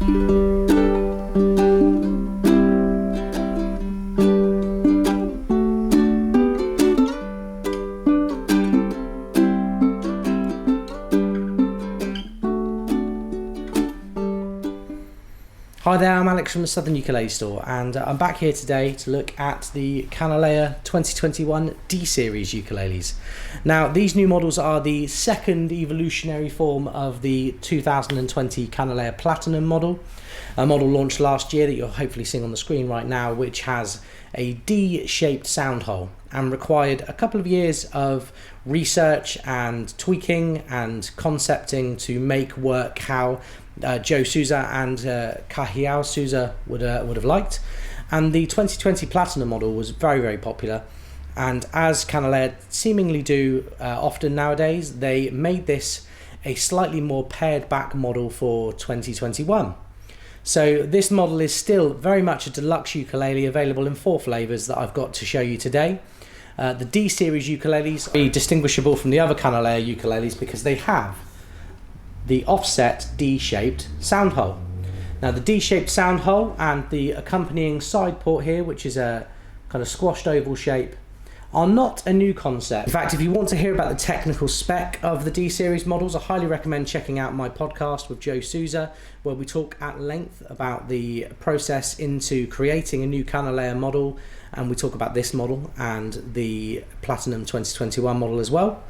Hi there, I'm Alex from the Southern Ukulele Store, and I'm back here today to look at the Kanile'a 2021 D-Series ukuleles. Now, these new models are the second evolutionary form of the 2020 Kanile'a Platinum model, a model launched last year that you're hopefully seeing on the screen right now, which has a D-shaped sound hole and required a couple of years of research and tweaking and concepting to make work how Joe Souza and Kanile'a Souza would have liked. And the 2020 Platinum model was very, very popular. And as Kanile'a seemingly do often nowadays, they made this a slightly more pared back model for 2021. So this model is still very much a deluxe ukulele, available in 4 flavors that I've got to show you today. The D-Series ukuleles are distinguishable from the other Kanile'a ukuleles because they have the offset D-shaped sound hole. Now the D-shaped sound hole and the accompanying side port here, which is a kind of squashed oval shape, are not a new concept. In fact, if you want to hear about the technical spec of the D-Series models, I highly recommend checking out my podcast with Joe Souza, where we talk at length about the process into creating a new Kanile'a model, and we talk about this model and the Platinum 2021 model as well.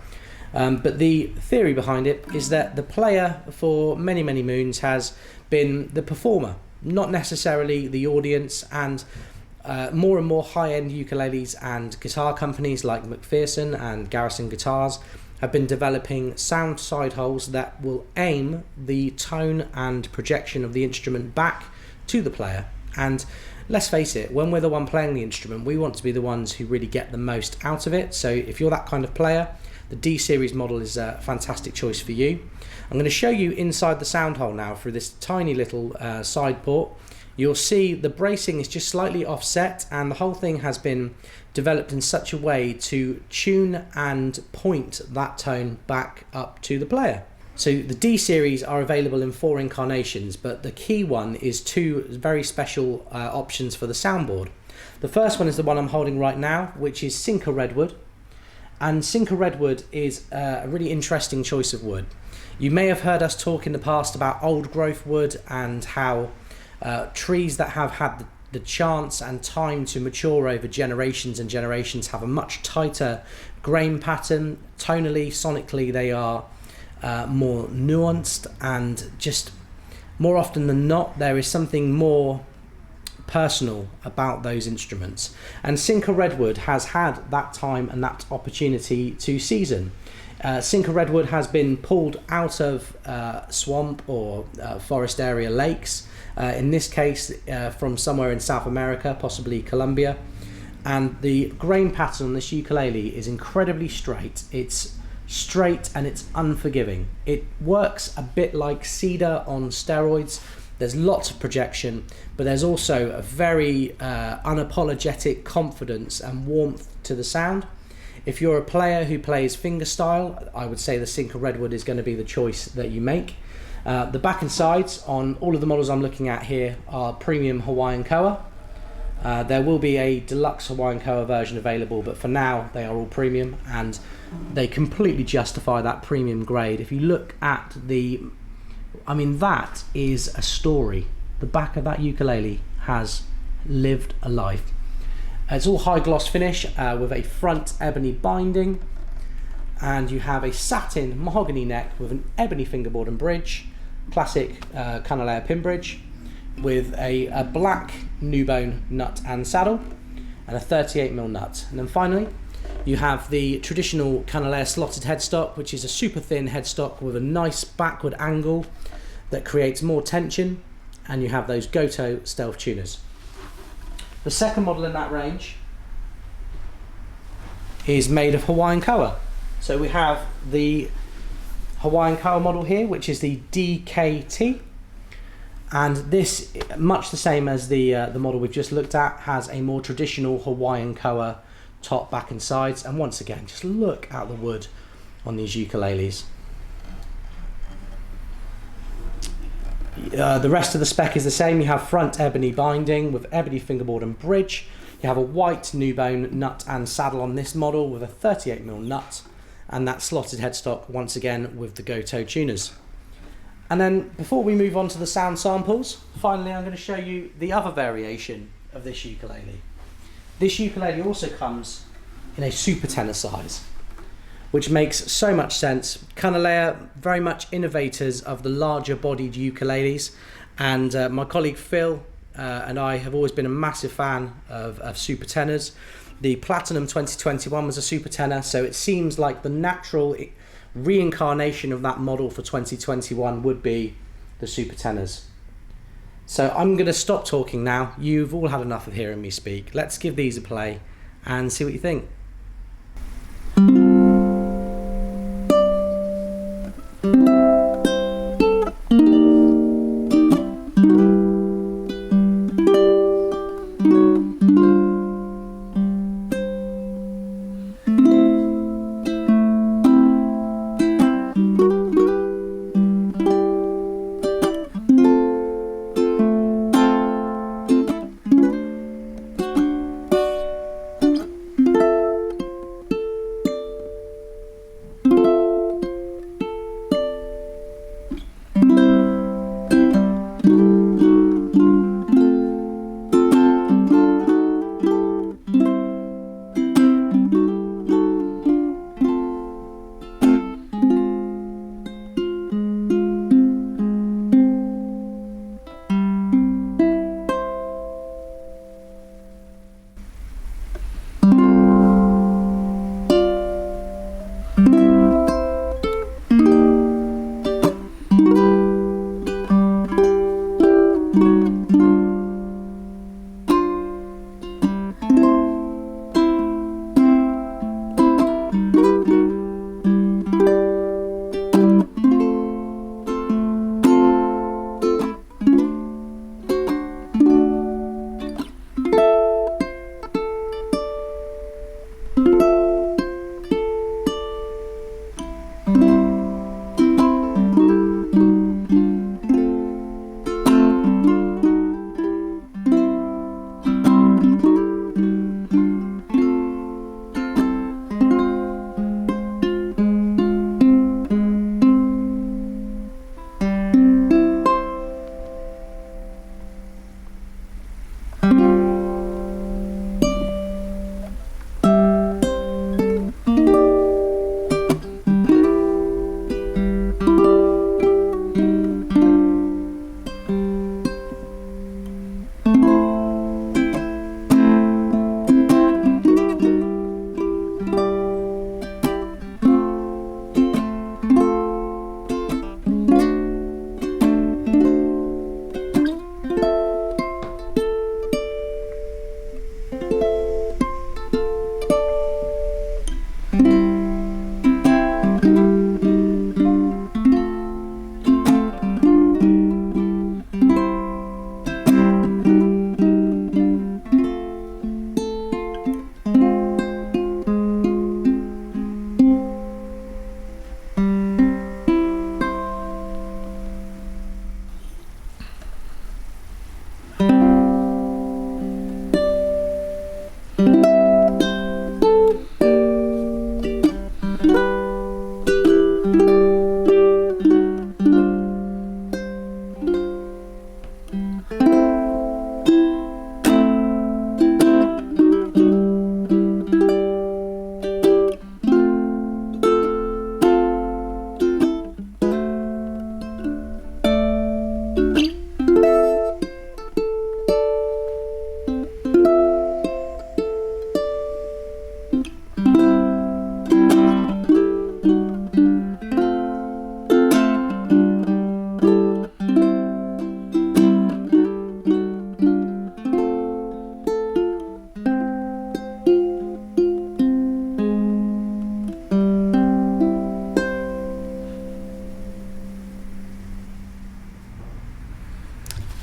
But the theory behind it is that the player for many, many moons has been the performer, not necessarily the audience, and more and more high-end ukuleles and guitar companies like McPherson and Garrison Guitars have been developing sound side holes that will aim the tone and projection of the instrument back to the player. And let's face it, when we're the one playing the instrument, we want to be the ones who really get the most out of it. So if you're that kind of player, the D-Series model is a fantastic choice for you. I'm going to show you inside the sound hole now through this tiny little side port. You'll see the bracing is just slightly offset, and the whole thing has been developed in such a way to tune and point that tone back up to the player. So the D-Series are available in 4 incarnations, but the key one is 2 very special options for the soundboard. The first one is the one I'm holding right now, which is Sinker Redwood. And Sinker Redwood is a really interesting choice of wood. You may have heard us talk in the past about old growth wood and how trees that have had the chance and time to mature over generations and generations have a much tighter grain pattern. Tonally, sonically, they are more nuanced, and just more often than not, there is something more personal about those instruments. And Sinker Redwood has had that time and that opportunity to season. Sinker Redwood has been pulled out of swamp or forest area lakes, in this case from somewhere in South America, possibly Colombia, and the grain pattern on this ukulele is incredibly straight. It's straight and it's unforgiving. It works a bit like cedar on steroids. There's lots of projection, but there's also a very unapologetic confidence and warmth to the sound. If you're a player who plays fingerstyle, I would say the Sinker Redwood is going to be the choice that you make. The back and sides on all of the models I'm looking at here are premium Hawaiian Koa. There will be a deluxe Hawaiian Koa version available, but for now they are all premium, and they completely justify that premium grade. If you look at that is a story. The back of that ukulele has lived a life. It's all high gloss finish with a front ebony binding, and you have a satin mahogany neck with an ebony fingerboard and bridge, classic Kanile'a pin bridge, with a black new bone nut and saddle and a 38mm nut. And then finally you have the traditional Kanile'a slotted headstock, which is a super thin headstock with a nice backward angle that creates more tension, and you have those Goto stealth tuners. The second model in that range is made of Hawaiian Koa. So we have the Hawaiian Koa model here, which is the DKT, and this, much the same as the model we've just looked at, has a more traditional Hawaiian Koa top, back and sides. And once again, just look at the wood on these ukuleles. The rest of the spec is the same. You have front ebony binding with ebony fingerboard and bridge. You have a white Nubone nut and saddle on this model with a 38mm nut, and that slotted headstock once again with the Goto tuners. And then before we move on to the sound samples, finally I'm going to show you the other variation of this ukulele. This ukulele also comes in a super tenor size, which makes so much sense. Kanile'a, very much innovators of the larger bodied ukuleles, and my colleague Phil and I have always been a massive fan of super tenors. The Platinum 2021 was a super tenor, so it seems like the natural reincarnation of that model for 2021 would be the super tenors. So I'm going to stop talking now. You've all had enough of hearing me speak. Let's give these a play and see what you think.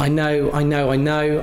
I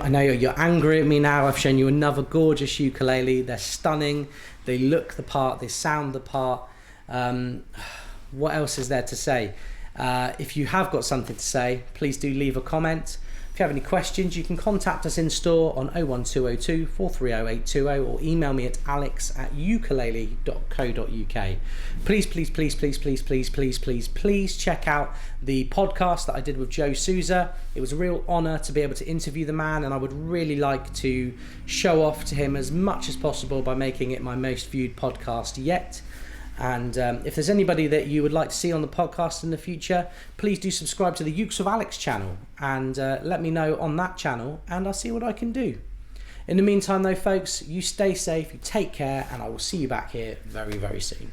know you're angry at me now. I've shown you another gorgeous ukulele. They're stunning. They look the part. They sound the part. What else is there to say? If you have got something to say, please do leave a comment. If you have any questions, you can contact us in store on 01202 430 820 or email me at alex@ukulele.co.uk. Please, please, please, please, please, please, please, please, please check out the podcast that I did with Joe Souza. It was a real honour to be able to interview the man, and I would really like to show off to him as much as possible by making it my most viewed podcast yet. And if there's anybody that you would like to see on the podcast in the future, please do subscribe to the Ukes with Alex channel and let me know on that channel, and I'll see what I can do. In the meantime though, folks, you stay safe, you take care, and I will see you back here very, very soon.